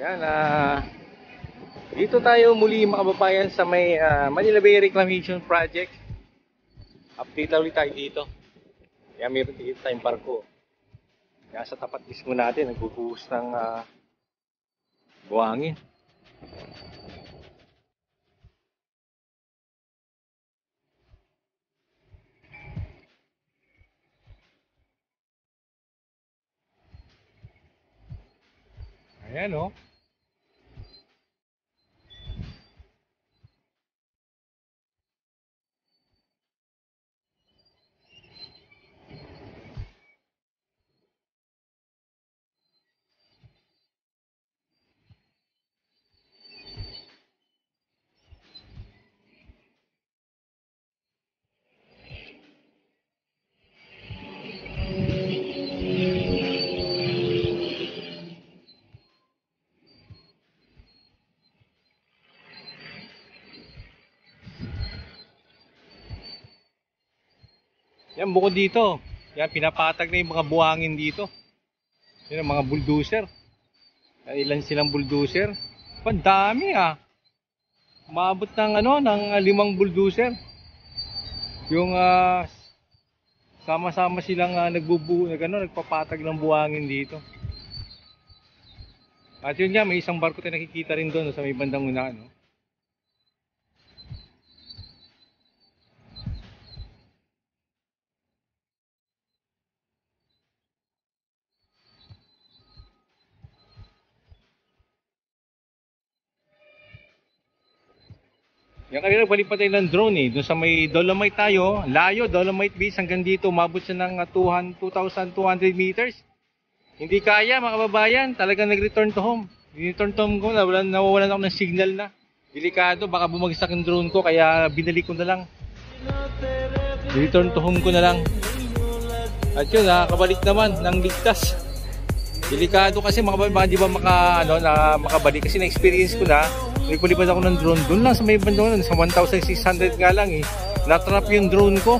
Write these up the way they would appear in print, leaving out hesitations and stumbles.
Yan, dito tayo muli mga kababayan sa may Manila Bay Reclamation Project. Update ulit tayo dito. Yan, meron dito tayong barko. Yan, sa tapat mismo natin, nagbubuhos ng buhangin. Ayan o. Yan, bukod dito. Yan, pinapatag na yung mga buhangin dito. Yan, mga bulldozer. Ilan silang bulldozer? Ang dami ah. Umabot ng ng 5 bulldozer. Yung sama-sama silang nagpapatag ng buhangin dito. At yun nga, may isang barko tayo nakikita rin doon sa may bandang unahan, no? Yung kanina nagpalipat tayo ng drone eh. Doon sa may Dolomite tayo, layo, Dolomite Beach, hanggang dito, umabot siya ng 2,200 meters. Hindi kaya mga kababayan, talagang nag-return to home. Return to home ko, nawawalan ako ng signal na. Delikado, baka bumagsak yung drone ko, kaya binalik ko na lang. Return to home ko na lang. At yun, nakakabalik naman ng ligtas. Delikado kasi mga kababayan, di ba makabalik, kasi na-experience ko na. Nagpalipad ako ng drone doon lang sa may bandang sa 1,600 nga lang eh. Natrap yung drone ko.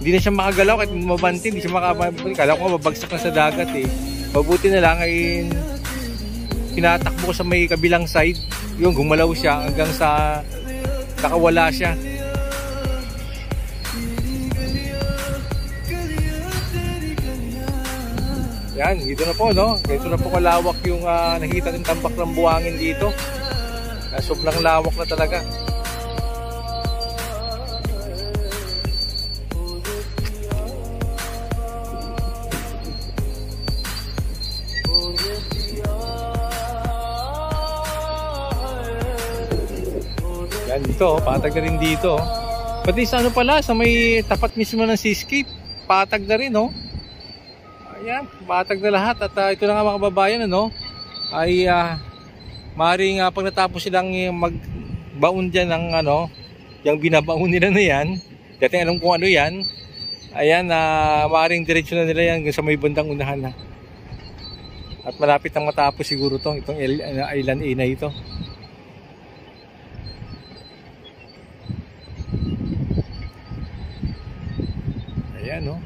Hindi na siya makagalaw kahit mabanti, hindi siya makabalik. Kala ko mabagsak na sa dagat eh. Mabuti na lang ay pinatakbo ko sa may kabilang side. Yung gumalaw siya hanggang sa nakawala siya. Yan, dito na po no. Dito na po kalawak yung nakita ng tambak ng buhangin dito. Sobrang lawak na talaga. Yan dito, patag na rin dito. Pati sa pala, sa may tapat mismo ng seascape, patag na rin Ayan, patag na lahat. At ito na nga mga kababayan ay maaaring pag natapos silang magbaon dyan ng yung binabaon nila na yan, dati alam kung ano yan, ayan, maaaring diretsyo na nila yan sa may bandang unahan na. At malapit nang matapos siguro itong Island A na ito. Ayan